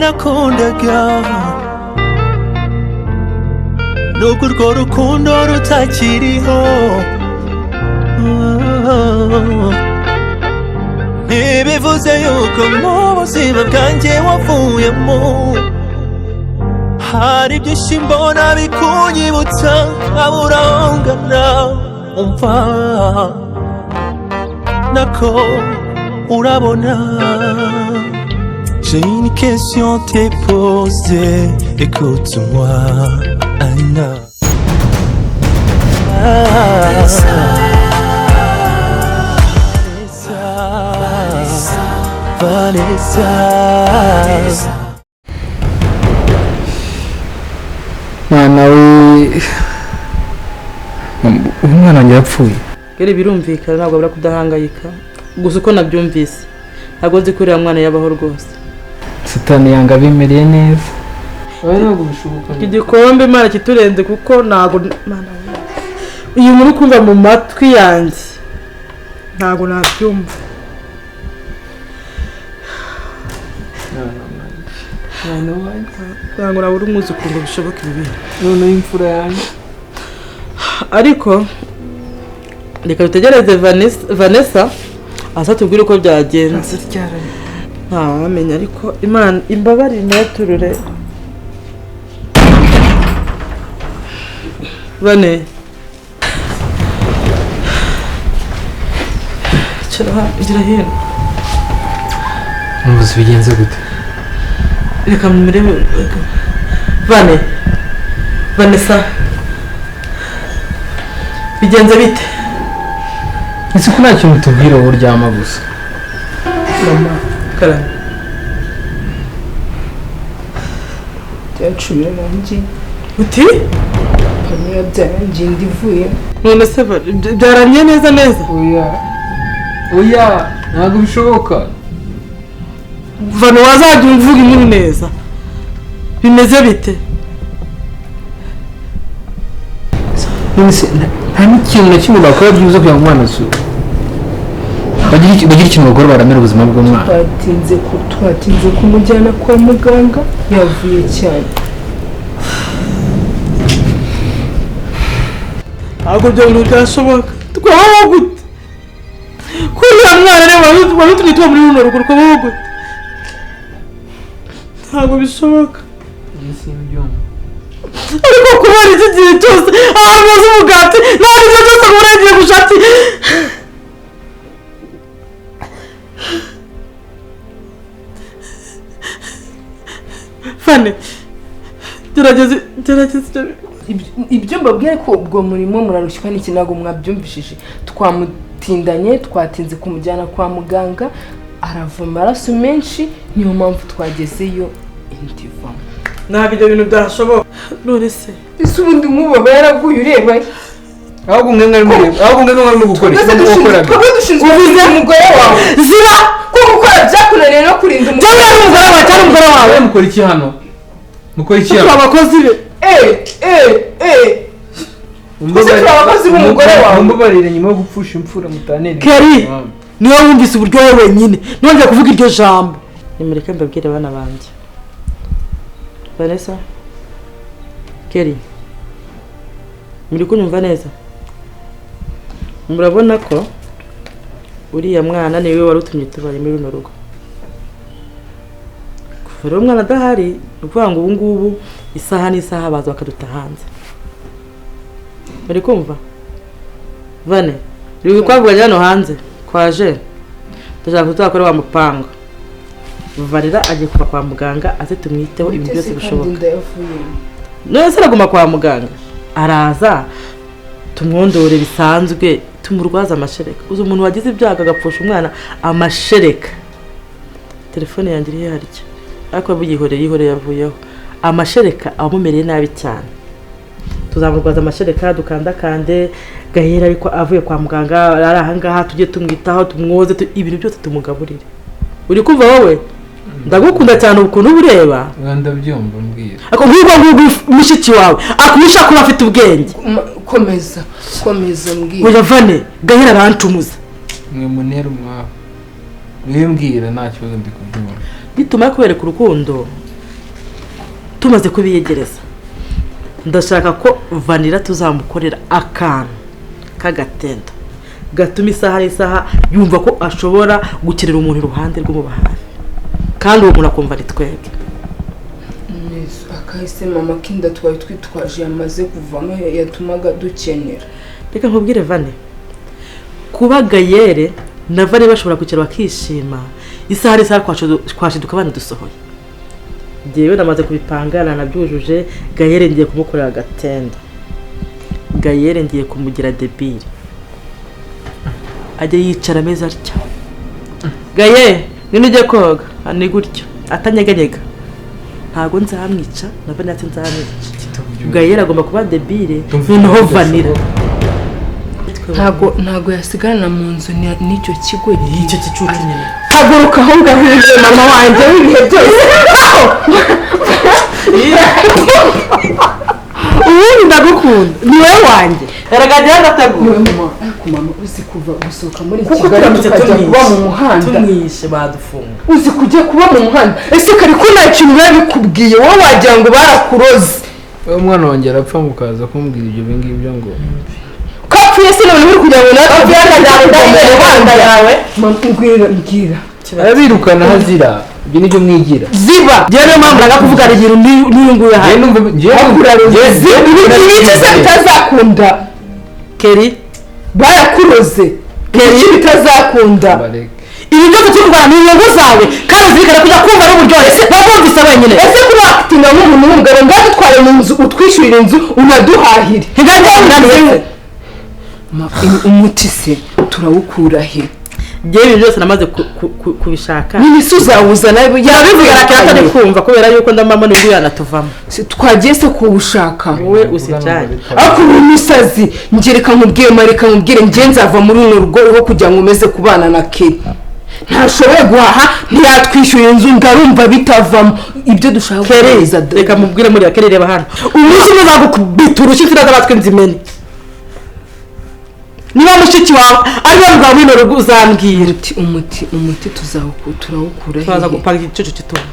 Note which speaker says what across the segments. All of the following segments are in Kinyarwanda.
Speaker 1: nakundaga nubwo urwo rukundo rutakiriho ntibivuze yuko mu buzima bwanjye wavuyemo hari byinshi mbona bikunyibutsa nkabura aho ngana umva nako urabona. J'ai une question à te poser, écoute-moi, Anna. Vanessa.
Speaker 2: Mwana we umwana wanjye yapfuye.
Speaker 3: Gere birumvikana ntabwo abura kudahangayika. Gusa uko nabyumvise ntabwo nzi ko uriya mwana yabaho rwose.
Speaker 2: Satani yanga bimereye neza. Oya ntabwo bishoboka.
Speaker 3: Igikombe Imana kiturenze kuko ntabwo Mana uyu muri kumva mu matwi yanjye ntabwo nabyumva. Ntabwo nabura umwuzukuru ngo bishoboke ibi.
Speaker 2: None imfura yanjye.
Speaker 3: Ariko reka dutegereze Vanessa asa tubwire uko byagenze. Wamenya ariko Imana imbabarire nyaturure. Vane Chara igira hino.
Speaker 2: Mubuze bigenze gute?
Speaker 3: Reka murebe. Vane Vanessa bigenze bite?
Speaker 2: Ese ko nta kintu tubwira uwo uryama gusa.
Speaker 3: Mama karani
Speaker 4: Cyacubira nanjye
Speaker 3: uti
Speaker 4: pamwe byanjye ndivuye.
Speaker 3: none se byaramye neza neza.
Speaker 2: Oya ntabwo bishoboka.
Speaker 3: Vano wazajya umvuga inkuru neza bimeze bite?
Speaker 2: Nta n'ikintu na kimwe bakora byiza kugira ngo umwana asure. Bagira ikintu bakora baramira ubuzima bw'umwana.
Speaker 4: Twatinze kumujyana kwa muganga yavuye cyane.
Speaker 3: Ntabwo byo bintu byashoboka. Twabaho gute? Kuriya mwana rero wabitumye tuba muri runo rugo rwabaho gute? Ntabwo bishoboka. Ariko kubera iki gihe cyose ahantu maze umugati ntabwo ibyo byose ngo urengiye gushati. Fane gerageza
Speaker 4: ibyo mbabwiye ko ubwo murimo murarushywa n'iki ntabwo mwabyumvishije. Twamutindanye twatinze kumujyana kwa muganga arava amaraso menshi niyo mpamvu twagezeyo indivamo.
Speaker 3: ntabwo ibyo bintu byashoboka. None se
Speaker 4: ese ubundi nk'ubu yaraguye ureba
Speaker 2: ahubwo umwe mwari gukora iki mukoraga?
Speaker 4: Twebwe dushinzwe kurinda umugore wawe.
Speaker 3: ziba
Speaker 4: ko gukora byakunaniye no kurinda umugore
Speaker 3: wawe cyangwa umugore wawe.
Speaker 2: Mukora iki hano? Mukora iki hano?
Speaker 3: Abakozi be
Speaker 4: Ese abakozi b'umugore wawe
Speaker 2: mumbabarire nyuma yo gupfusha imfura mutanere.
Speaker 3: Keri niwe wumvise uburyohe wenyine nongeye kuvuga iryo jambo. Nimureke mbabwire abana banjye. Vanessa Keri muri kunyumva neza? Murabona ko uriya mwana niwe wari utumye tubaye muri runo rugo. Kuva umwana adahari ukuvuga ngo ubu ngubu isaha n'isaha baza bakaduta hanze. Muri kumva? Vane uri kwavuganya hano hanze kwaje ndashaka kuzakora wa mupanga. Varira agiye kuva kwa muganga aze tumwiteho ibintu byose bishoboka. None se araguma kwa muganga araza tumwondore bisanzwe tumurwaza amashereka. Uzi umuntu wagize ibyago agapfusha umwana amashereka. Telefone yanjye iri harya ariko yihoreye yavuyeho. Amashereka amumereye nabi cyane. Tuzamurwaza amashereka dukandakande Gael ariko avuye kwa muganga ari ahangaha tujye tumwitaho tumwoze ibintu byose tumugaburire. Uri kumva wowe ndagukunda cyane ukuntu ureba
Speaker 2: ndabyumva mbwira
Speaker 3: ako ngubwo mushiki wawe akumisha kuba afite ubwenge
Speaker 4: komeza mbwira
Speaker 3: oya Vane Gael arantumuza
Speaker 2: mwe munera umwaho bimbwira nta kibazo ndi kubyumva
Speaker 3: bituma kubereka urukundo tumaze kubiyegereza ndashaka ko Vanilla tuzamukorera akantu k'agatenda gatuma isaha n'isaha yumva ko ashobora gukerera umuntu iruhande rw'umubahafi kandi uwo muntu akumva ari twebwe
Speaker 4: akahise mama kinda twari twitwaje yamaze kuvamo yatumaga dukenera.
Speaker 3: Reka nkubwire Vane kuba Gael na Vane bashobora kugera bakishima isaha n'isaha twashiduka abana dusohoye jewe namaze kubipangana nabyujuje Gael ngiye kumukorera agatenda Gael ngiye kumugira debile ajye yicara ameza atya Gael nini ujye koga ni gutyo atanyeganyega ntago nzamwica na Vanessa nzamwica Gael agomba kuba debile noneho Vanilla
Speaker 4: ntago yasigana mu nzu n'icyo kigo
Speaker 3: y'icyo kicucu nyine
Speaker 4: haguruka aho ngaho mama wanjye w'ibihe byose
Speaker 3: ubu ndagukunda ni wowe wanjye eragaje hagataguye
Speaker 4: mama uzi kuva gusohoka muri Kigali tukajya kuba mu muhanda
Speaker 3: tumwishe badufunga
Speaker 4: uzi kujya kuba mu muhanda ese kari ko nta kintu babikubwiye wowe wagira ngo barakuroze
Speaker 2: umwana wanjye arapfa mukaza kumbwira ibyo ngibyo ngo
Speaker 4: kapfuye se none uri kugira ngo natwe byakajyana muhanda yawe mbwira
Speaker 2: arabirukana hazira ibyo nibyo mwigira
Speaker 3: ziba rero mpamvu nagakuvuga ikintu n'iyunguye
Speaker 2: aha
Speaker 4: ibiki se bitazakunda
Speaker 3: Keri
Speaker 4: barakuroze ibiki bitazakunda
Speaker 3: ibi byose tuvugana mu nyungu zawe kandi uzirikana kujya kumva n'uburyohe wabumvise wenyine
Speaker 4: ese kuba wakitinda nk'umuntu w'umugabo ngaho dutware mu nzu utwishyurira inzu unaduhahire umuti se turawukura he
Speaker 3: Jewe byose namaze kubishaka
Speaker 4: nini suzawuzana
Speaker 3: yabivugana cyane kumva kubera yuko ndamama n'ubwo yanatuvamo
Speaker 4: twagiye se kubushaka
Speaker 3: wowe usijanye
Speaker 4: ako umusazi ngereka nkubwiye mareka nkubwire ngenza muri uno rugo rwo kujya ngo umeze kubana na Keri ntashoboye guhaha ntiyatwishyura inzu ndarumva bitavamo ibyo dushaka
Speaker 3: Keri reka mubwire muri Keri reba hano umunsi muzagukubita urushyi n'abatwe nzimene niba mushiki wawe ariwe mugabo w'ino rugo uzambwira
Speaker 4: umuti turawukura he
Speaker 3: twaza gupanga igicucu kitumva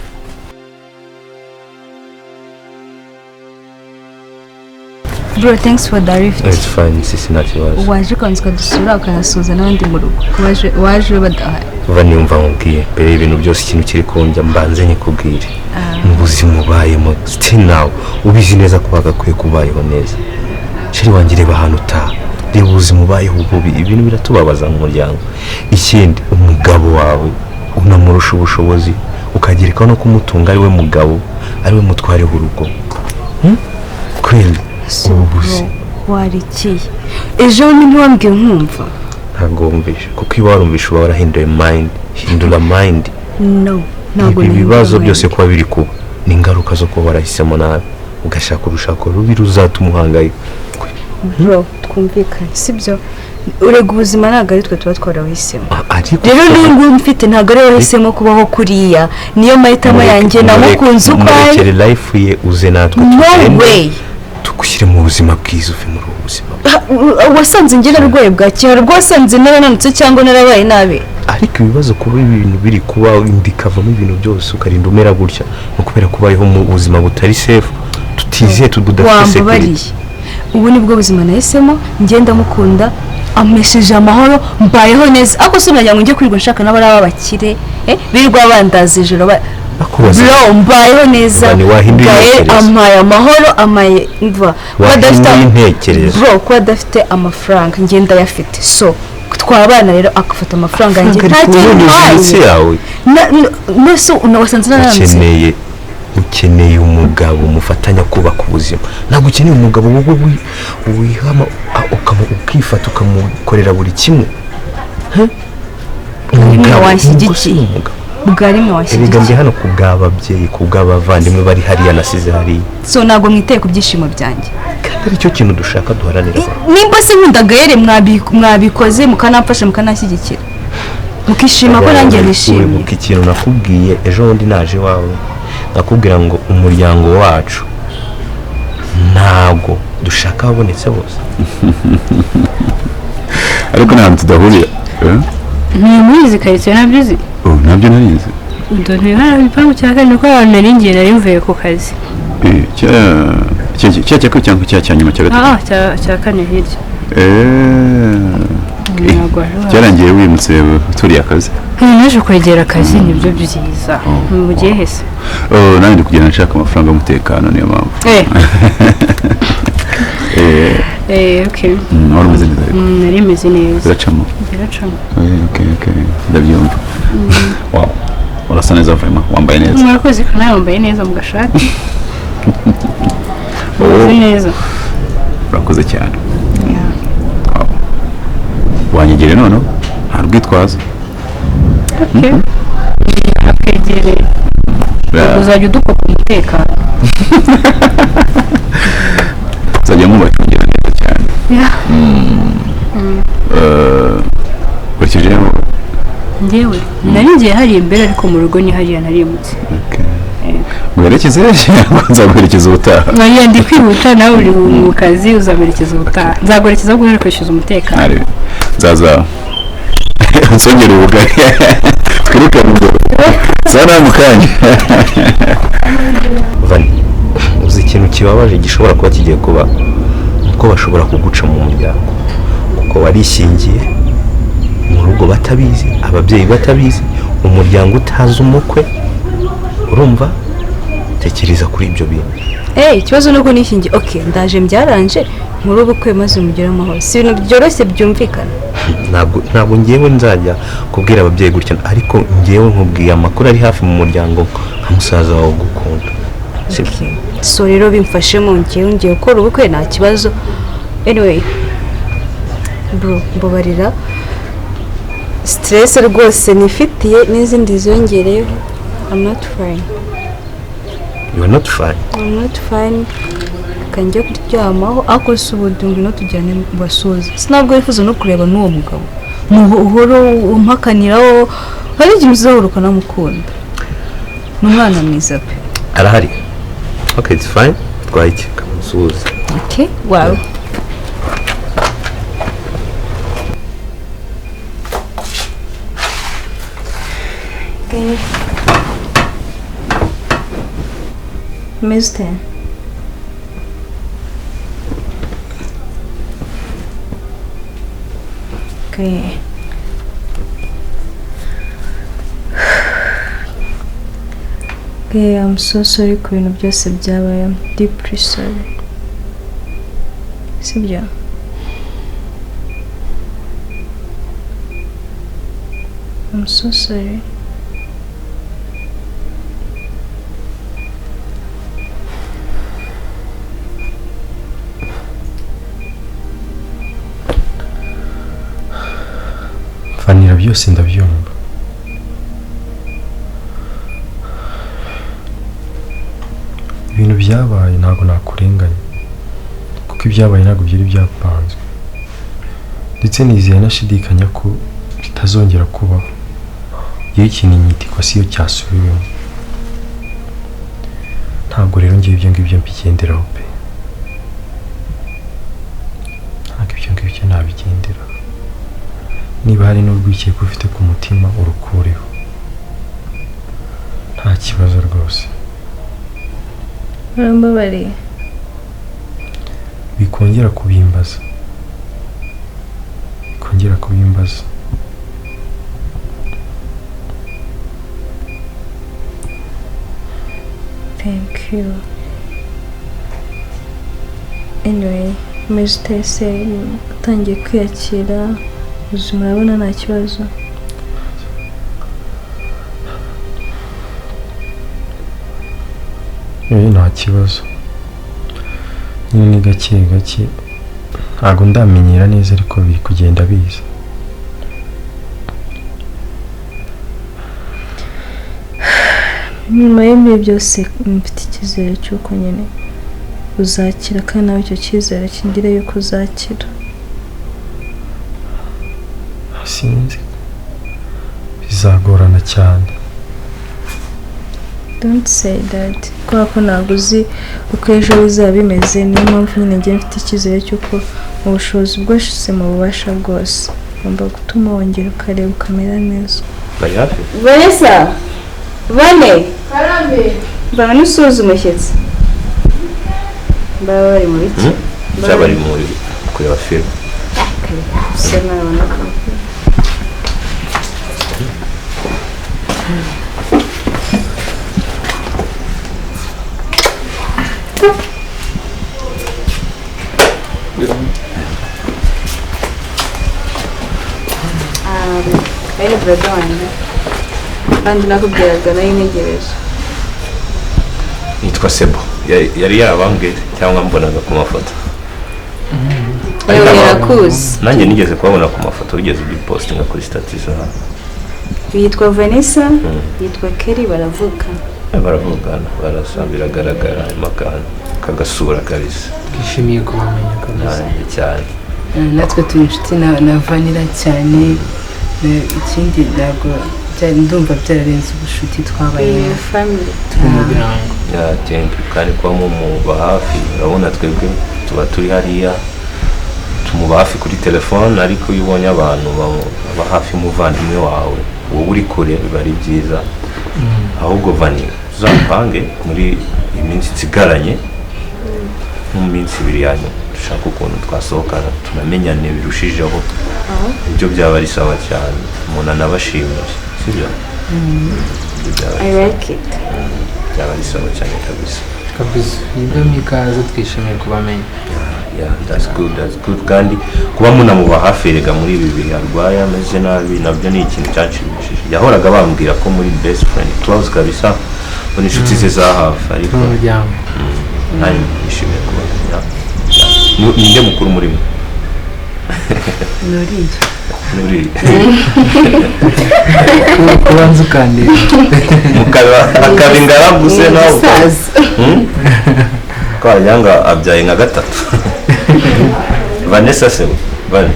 Speaker 5: Bro, thanks for the rift.
Speaker 6: It's fine, sisi nta kibazo.
Speaker 5: Waje kwanzika dusura ukanasuza n'abandi mu rugo. Waje badahari.
Speaker 6: Vuba niyumva nkubwiye mbere y'ibintu byose ikintu kiri kunjya mbanze nyikubwire. Mu buzima ubayemo still now ubizi neza ko bagakwiye kubayeho neza. Sheri wanjye reba ahantu utaha. Reba ubuzima ubayeho bubi ibintu biratubabaza mu muryango. Ikindi umugabo wawe unamurusha ubushobozi ukagereka no kumutunga ari we mugabo ari we mutware w'urugo. Kweli ubuzi
Speaker 5: warikiye ejo ntiwambwiye nkumva
Speaker 6: ntabwo wumvishe kuko iyo warumvishe uba warahinduye mind hindura mind
Speaker 5: ntabwo
Speaker 6: ibibazo byose kuba biri kuba ni ingaruka zo kuba warahisemo nabi ugashaka urushako rubi ruzatuma uhangayika
Speaker 5: bro twumvikane sibyo urega ubuzima ntabwo ari twe tuba twarahisemo
Speaker 6: rero
Speaker 5: n'ubu mfite ntabwo ari wahisemo kubaho kuriya niyo mahitamo yanjye namukunze uko ari
Speaker 6: life ye uze natwe tugushyire mu buzima bwiza uve muri ubu buzima
Speaker 5: wasanze njye narwaye bwakira rwasanze narananutse cyangwa narabaye nabi
Speaker 6: ariko ibibazo kuba ibintu biri kuba indikavamo ibintu byose ukarinda umera gutya no kubera kubayeho mu buzima butari safe tutizeye tudafite security
Speaker 5: ubu nibwo buzima nahisemo ngenda mukunda amesheje amahoro mbayeho neza ako sinajya ngo njye kwirirwa nshaka n'abari abakire birirwa bandaza ijoro bro mbayeho neza Gael amaye amahoro amaye mva kuba adafite amafaranga ngenda yafite so twabana rero akafata amafaranga yanjye nta kintu
Speaker 6: yawe
Speaker 5: nese unawasanze naranze
Speaker 6: ukeneye umugabo umufatanya kubaka ubuzima ntabwo ukeneye umugabo wowe wihama ukifata ukamukorera buri kimwe
Speaker 5: umugabo wanshyigikiye bwarimwe
Speaker 6: washigikiye ndi hano kubw'ababyeyi kubw'abavandimwe bari hariya nasize hariya
Speaker 5: so ntabwo mwiteye ku byishimo byanjye
Speaker 6: kandi aricyo kintu dushaka duharanira
Speaker 5: nimba se nkunda Gael mwabikoze mukanamfasha mukanashyigikira mukishima ko nanjye nishimye.
Speaker 6: Wibuka ikintu nakubwiye ejo bundi naje iwawe nakubwira ngo umuryango wacu ntabwo dushaka abonetse bose.
Speaker 7: ariko ntabwo tudahurira.
Speaker 5: Muri izi karitsiye nabyo uzi?
Speaker 7: Nabyo narizi.
Speaker 5: Ndone hari igipangu cya kane ko abantu nari ngiye nari mvuye ku kazi.
Speaker 7: Cya nyuma cya gatatu.
Speaker 5: Cya kane hirya.
Speaker 7: Cyarangiye wimutse uturiye akazi.
Speaker 5: Naje kwegera akazi nibyo byiza. Mu gihe hese.
Speaker 7: Nanjye ndi kugenda nshaka amafaranga y'umutekano niyo mpamvu.
Speaker 5: Okay.
Speaker 7: Wari umeze neza ariko.
Speaker 5: Nari meze neza.
Speaker 7: Biracamo. Okay. Ndabyumva. Wow. Urasa neza vraiment wambaye neza.
Speaker 5: Murakoze ko nawe wambaye neza mu gashati. Neza.
Speaker 7: Urakoze cyane. Wanyegere noneho nta rwitwazo.
Speaker 5: Okay. Akegere. Uzajya udukopa umutekano.
Speaker 7: Uzajya mubacungira neza cyane. Kurikije
Speaker 5: njyewe nari ngiye hari imbere ariko mu rugo ni hariya narimutse.
Speaker 7: Mwerekeze nzaguherekeza ubutaha.
Speaker 5: Nari ndi kwihuta nawe uri mu kazi uzamerekeza ubutaha. Nzaguherekeza guhera kwishyuza umutekano.
Speaker 7: Nzaza nsongera ubugari twiruka mu ngo sana mu kanya.
Speaker 6: Vani uzi ikintu kibabaje gishobora kuba kigiye kuba uko bashobora kuguca mu muryango kuko warishingiye mu rugo batabizi ababyeyi batabizi umuryango utazi umukwe urumva tekereza kuri ibyo bintu.
Speaker 5: Ikibazo nuko nishingiye. Okay, ndaje mbyaranje muri ubukwe maze mugire amahoro. Si ibintu byoroshye byumvikana.
Speaker 6: Ntabwo ngewe nzajya kubwira ababyeyi gutya ariko ngewe nkubwiye amakuru ari hafi mu muryango nka musaza wawe gukunda.
Speaker 5: So rero bimfashemo ngewe ngiye gukora ubukwe nta kibazo. Anyway bro mbabarira stress rwose nifitiye n'izindi ziyongereyeho. I'm not fine.
Speaker 6: You are not fine?
Speaker 5: I'm not fine. Kanjye kuryamaho ako subundi ngino tujyane basoze. Sinabwo yifuza no kureba n'uwo mugabo. Uhoro umpakaniraho hari igihe uzahuruka namukunda. N'umwana mwiza pe.
Speaker 6: Arahari. Okay, it's fine. Twahike kamusuze.
Speaker 5: Okay, wow. Okay. Mister. Okay. Okay, I'm so sorry ku bintu byose byabaye. I'm deeply sorry. Sibyo? I'm so sorry.
Speaker 1: Vanira byose ndabyumva. Ibintu byabaye ntabwo nakurenganya kuko ibyabaye ntabwo byari byapanzwe ndetse nizeye nashidikanya ko bitazongera kubaho. Yewe ikintu inyitikwa siyo cyasubiwemo. Ntabwo rero ngiye ibyo ngibyo mbigenderaho pe. Ntabwo ibyo ngibyo nabigenderaho. Niba hari n'urwikekwe ufite ku mutima urukureho. Nta kibazo rwose.
Speaker 5: Urambabariye.
Speaker 1: Bikongera kubimbaza. Bikongera kubimbaza.
Speaker 5: Thank you. Anyway, mejitese utangiye kwiyakira ubuzima urabona nta kibazo.
Speaker 1: Nta kibazo. Nyine ni gake gake. Ntabwo ndamenyera neza ariko biri kugenda biza.
Speaker 5: Nyuma y'ibyo byose mfite icyizere cy'uko nyine uzakira kandi nawe icyo cyizere kingira yuko uzakira.
Speaker 1: Sinzi. bizagorana cyane.
Speaker 5: Don't say that. Kubera ko ntabwo uzi uko ejo bizaba bimeze, niyo mpamvu nyine njye mfite icyizere cy'uko mu bushobozi bwose mu bubasha bwose ugomba gutuma wongera ukareba ukamera neza.
Speaker 6: bari hafi
Speaker 5: Vanessa, Vane,
Speaker 4: karame
Speaker 5: mbana n'usuhuza umushyitsi. Baba bari mu biki?
Speaker 6: cyaba ari muri kureba filime.
Speaker 5: Gusa nabona ko ari brother wanjye kandi nakubwiraga nayo ntegereje.
Speaker 6: Yitwa Sebo. Yari yabambwe cyangwa mbonaga ku mafoto.
Speaker 5: Yarakuze.
Speaker 6: Nanjye nigeze kubabona ku mafoto ugeze ubipostinga kuri status aha.
Speaker 5: Yitwa Vanessa, yitwa Kelly, baravugana.
Speaker 6: Barasa biragaragara impakana kagasura kabisa.
Speaker 2: twishimiye kubamenya kabisa
Speaker 6: cyane.
Speaker 4: natwe turi inshuti na Vanilla cyane ikindi ntabwo ndumva byararenze ubushuti twabaye
Speaker 5: Family.
Speaker 2: mu birango
Speaker 6: Thank you kandi kuba muba hafi urabona twebwe tuba turi hariya tumuba hafi kuri telefone ariko iyo ubonye abantu baba hafi y'umuvandimwe wawe wowe uri kure biba ari byiza. Ahubwo Vani uzampange muri iminsi nsigaranye mu minsi 2 yanyu dushaka ukuntu twasohokana tunamenyane birushijeho. Ibyo byaba ari sawa cyane umuntu anabashimira sibyo?
Speaker 5: I like it.
Speaker 6: Byaba ari sawa cyane kabisa.
Speaker 2: ibyo mikaze twishimiye kubamenya.
Speaker 6: Yeah, that's good kandi kuba munamuba hafi rega muri ibi bihe arwaye ameze nabi nabyo ni ikintu cyanshimishije. Yahoraga bambwira ko muri best friend close kabisa muri inshuti ze za hafi ariko
Speaker 2: umuryango
Speaker 6: nari nishimiye kubamenya. Ninde mukuru muri mwe? Nuri
Speaker 2: kubanza ukandira
Speaker 6: akaba ingaragu se nawe kwa yanga abyaye nka 3. Vanessa se bane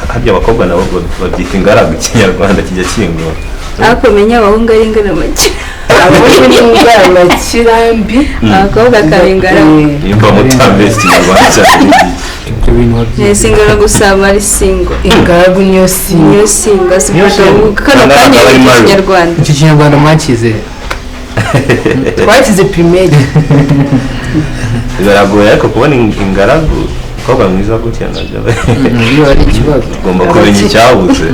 Speaker 6: harya abakobwa nabo babyita ingaragu ikinyarwanda kijya kingura
Speaker 5: Ako menya abahungu ari ingana make.
Speaker 4: abahungu ni ingana kirambi
Speaker 5: Abakobwa kabingara.
Speaker 6: nimba mutambese ikinyarwanda cyane
Speaker 2: ibyo bintu wabyize
Speaker 5: Singara gusaba ari single.
Speaker 4: ingaragu niyo
Speaker 5: Niyo single sifata kano kanya ikinyarwanda.
Speaker 2: iki kinyarwanda mwakize
Speaker 4: twakize primaire
Speaker 6: biragoye ariko kubona ingaragu kobwa mwiza gutya nabyo
Speaker 2: iyo ari ikibazo
Speaker 6: ugomba kumenya icyabuze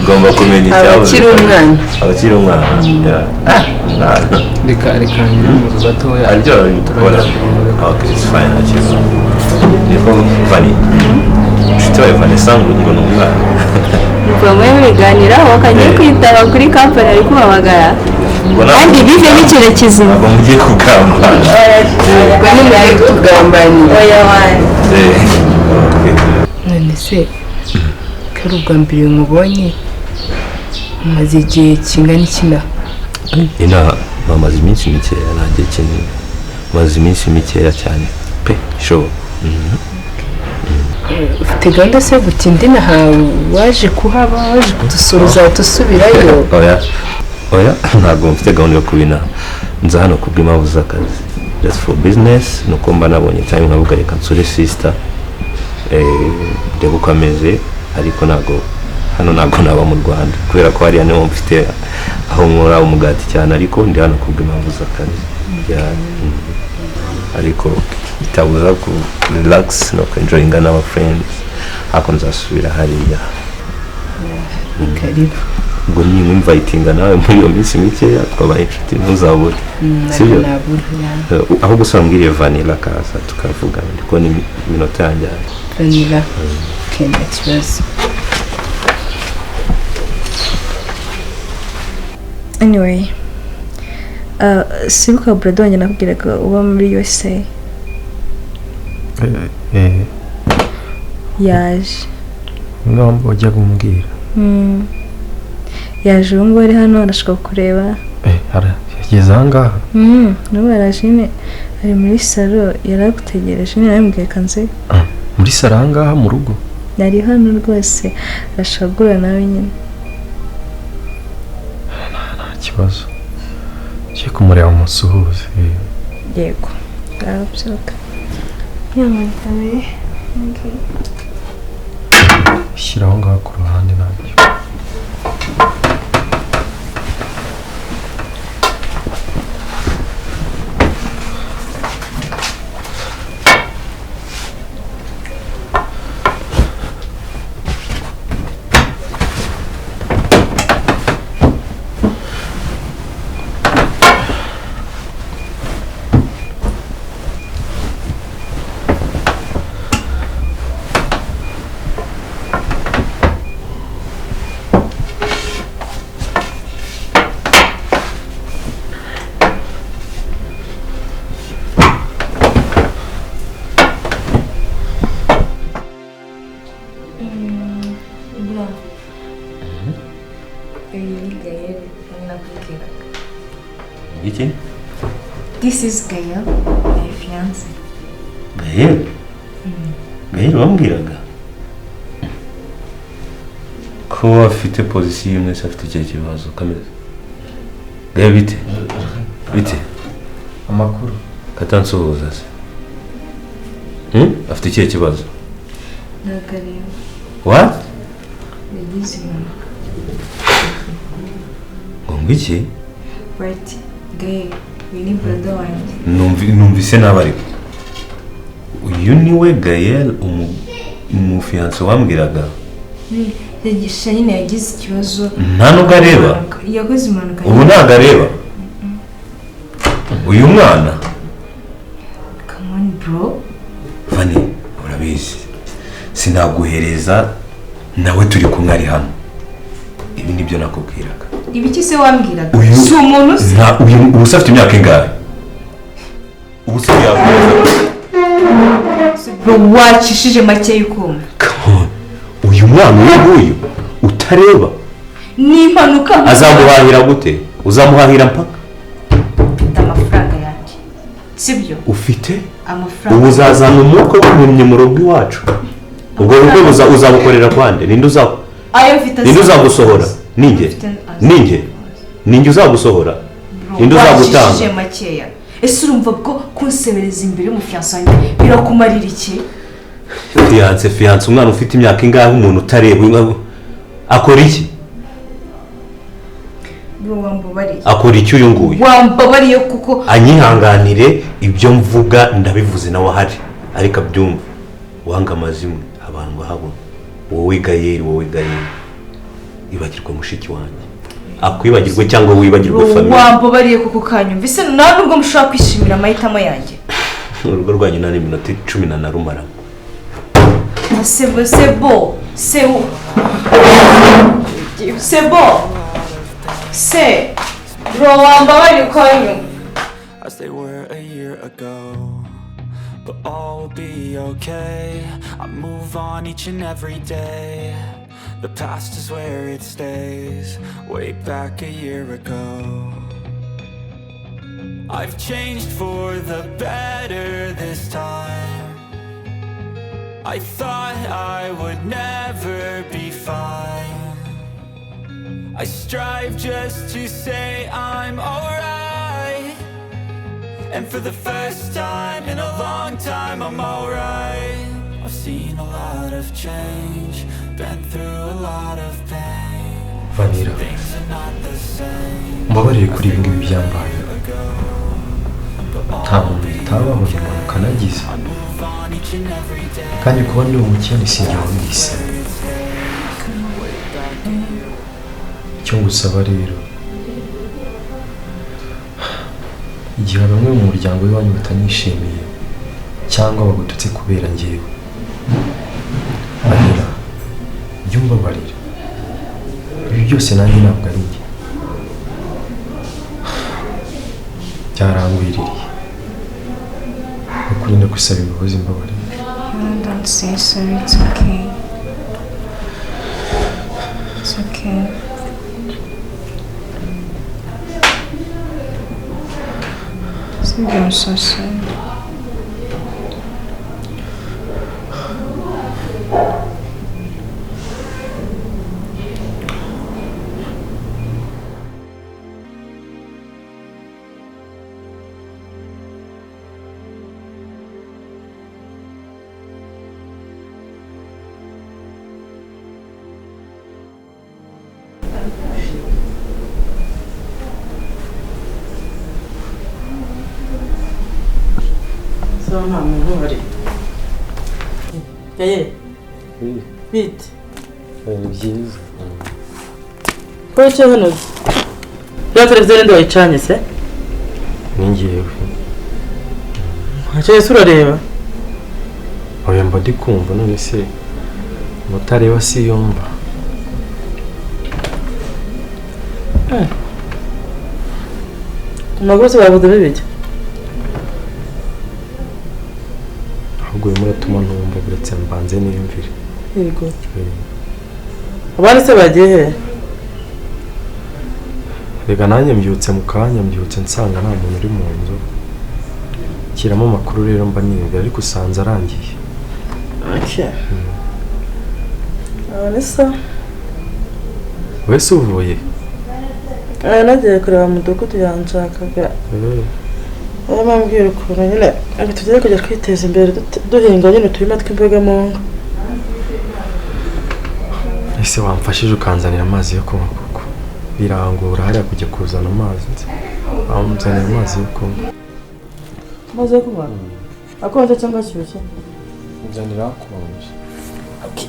Speaker 6: ugomba kumenya icyabuze
Speaker 4: abakiri umwana
Speaker 2: reka nyine mu gatoya
Speaker 6: aribyo babikora. Okay, it's fine akiza niko Vani nshuti wawe Vanessa ngo ni umwana
Speaker 5: Mwe mubiganira wakagiye kwitaba kuri company ari kumamagara. Kandi bive n'ikire kizima.
Speaker 6: abo mugiye kugambana
Speaker 4: bane muri kugambana
Speaker 5: Oya wani.
Speaker 4: none se kari ubwa mbere mubonye maze igihe kingana ikina
Speaker 6: ina bamaze iminsi mikeya nanjye kinini maze iminsi mikeya cyane pe show.
Speaker 4: ufite gahunda se gutinda inahawe waje kuhaba waje kudusura uzahita
Speaker 6: oya ntabwo mfite gahunda yo kubina nza hano kubw'impamvu z'akazi just for business nuko mba nabonye time nkavuga reka nsure sister ndeba uko ameze ariko hano ntabwo naba mu Rwanda kubera ko hariya niho mfite aho nkora umugati cyane ariko ndi hano kubw'impamvu z'akazi ariko bitabuza ku relax no enjoyinga n'aba friends ako nzasubira hariya.
Speaker 4: karibu
Speaker 6: ubwo ni invitinga nawe muri iyo minsi mikeya twabaye inshuti ntuzabure sibyo aho gusa mbwiriye Vanilla kaza tukavugana ndiko ni minota yanjye
Speaker 4: Vanilla kenda kibazo.
Speaker 5: Anyway, sibuka brother wanjye nakubwiraga uba muri USA. Yaje.
Speaker 1: Ngomba ujya kumbwira.
Speaker 5: Yaje ngo ari hano arashaka kureba.
Speaker 1: Yageze ahangaha.
Speaker 5: N'ubu arashine ari muri salo yaragutegereje ni nambwiye kanze.
Speaker 1: Muri salo ahangaha mu rugo.
Speaker 5: nari hano rwose ashagura nawe nyine.
Speaker 1: Nta kibazo cyo kumureba umusuhuze.
Speaker 5: Yego arabyuka yamwitaye.
Speaker 1: Shyiraho ngaho ku ruhande nabyo.
Speaker 6: Iki?
Speaker 5: This is Gael, my fiancé.
Speaker 6: Gael? Gael wambwiraga ko afite position imwe se afite icyo kibazo kameze. Gael bite? Bite?
Speaker 1: Amakuru
Speaker 6: katansuhuza se. Afite icyo kibazo?
Speaker 5: Nakareba.
Speaker 6: What?
Speaker 5: Yagize impanuka.
Speaker 6: Ngo iki?
Speaker 5: Right, Gael, we need brother wanjye.
Speaker 6: Numvise nabari. Uyu niwe Gael umufiance wambwiraga.
Speaker 5: Yagisha nyine yagize ikibazo.
Speaker 6: Nta nubwo areba.
Speaker 5: Yakoze impanuka.
Speaker 6: Ubu ntabwo areba. Uyu mwana.
Speaker 5: Come on bro.
Speaker 6: Vani, urabizi. Sinaguhereza nawe turi kumwe ari hano. Ibi nibyo nakubwiraga.
Speaker 5: Ibiki se wambwiraga? Si umuntu se.
Speaker 6: Nta uyu usafite imyaka ingahe? Ubu se yavuga.
Speaker 5: Bro wacishije make y'ukuma.
Speaker 6: Come on. Uyu mwana uyu utareba.
Speaker 5: Ni impanuka.
Speaker 6: Azamuhahira gute? Uzamuhahira mpaka?
Speaker 5: Mfite amafaranga yanjye. Sibyo?
Speaker 6: Ufite?
Speaker 5: Amafaranga.
Speaker 6: Ubu uzazana umwuka w'umuntu mu rugo iwacu. Ubwo rugo uzabukorera kwande? Ninde uzagusohora? Ninge uzagusohora? Ninde uzagutanga?
Speaker 5: Wacishije makeya. Ese urumva bwo kunsebereza imbere y'umufiance wanjye birakumarira iki?
Speaker 6: Fiance umwana ufite imyaka ingahe umuntu utareba akora iki?
Speaker 5: Bro wambabariye.
Speaker 6: Akora iki uyu nguyu?
Speaker 5: Wambabariye kuko
Speaker 6: anyihanganire ibyo mvuga ndabivuze nawe ahari ariko abyumva. Wanga amazimwe abantu bahabona. Wowe Gael ibagirwa mushiki wanjye. Akwibagirwe cyangwa wibagirwe family.
Speaker 5: Wambabariye kuko kanyumvise nta nubwo mushaka kwishimira amahitamo yanjye.
Speaker 6: Urugo rwanyu nani minota 10 na narumara.
Speaker 5: C'est bon. C'est bro wambabariye kanyumva.
Speaker 8: As they were a year ago, but all will be okay. I move on each and every day. The past is where it stays. Way back a year ago, I've changed for the better this time. I thought I would never be fine. I strive just to say I'm alright. And for the first time in a long time I'm alright. I've seen a lot of change, been through a lot of pain.
Speaker 1: Vanessa,
Speaker 8: Things are not the same.
Speaker 1: mbabarire kuri ibi ngibi byambaye. Nta muntu utabaho mu mpanuka nagize. Kandi kuba ndi umukene sinjye wabise. Icyo ngusaba rero, igihe bamwe mu muryango w'iwanyu batanyishimiye cyangwa bagututse kubera njyewe, Vanessa, jya umbabarira. Ibi byose nanjye ntabwo ari njye. Byarangwiririye. Ukuri ndagusaba imbabazi mbabarira.
Speaker 5: Don't say sorry, it's okay. It's okay. I'm so sorry.
Speaker 3: ndabona nta muntu uhari. Gael. Bite.
Speaker 1: Ni byiza.
Speaker 3: Ko wicaye hano? Ya televiziyo ninde wayicanye se?
Speaker 1: Ni njyewe.
Speaker 3: Ntacyo yese urareba?
Speaker 1: Oya mba ndi kumva none se mutareba si yumva.
Speaker 3: Amakuru se bavuze bibiki?
Speaker 1: Ahubwo urimo uratuma numva buretse mbanze niyumvire.
Speaker 3: Yego. Abandi se bagiye he?
Speaker 1: Rega nanjye mbyutse mu kanya mbyutse nsanga nta muntu uri mu nzu. Kiramo amakuru rero mba niyumvira ariko usanze arangiye.
Speaker 3: Okay. Vanessa.
Speaker 1: Wese uvuye?
Speaker 3: Nagiye kureba mudugudu yanshakaga. Bambwira ukuntu nyine tugiye kujya twiteza imbere duhinga nyine turimo tw'imboga mu ngo.
Speaker 1: Ese wamfashije ukanzanira amazi yo kunywa kuko birangora hariya kujya kuzana amazi. Wamuzanira amazi yo kunywa.
Speaker 3: Amazi yo kunywa? Akonje cyangwa ashyushye?
Speaker 1: Muzanira akonje.
Speaker 3: Okay.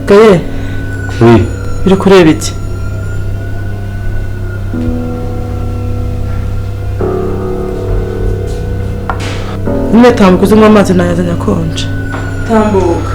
Speaker 3: Gael.
Speaker 1: Oui.
Speaker 3: Uri kureba iki? Nyine tambuka uzinywa amazi nayazanye akonje. Tambuka.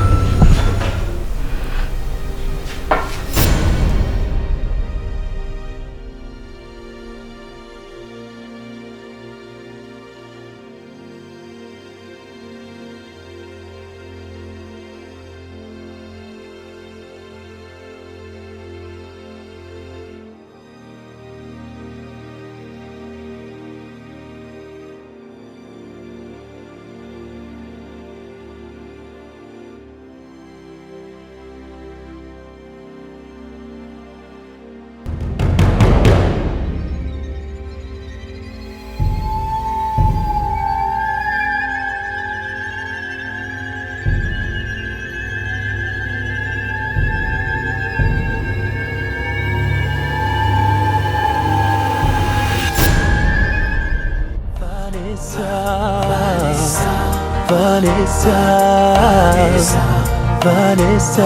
Speaker 8: Vanessa.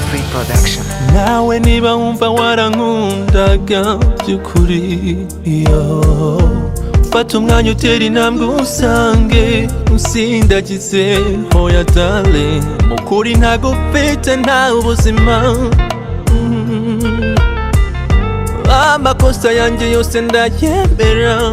Speaker 8: Free production. Nawe niba wumva warankundaga by'ukuri yo fata umwanya utera intambwe usange usindagize hoya darling mukuri ntago mfite nta ubuzima amakosa yanjye yose ndayemera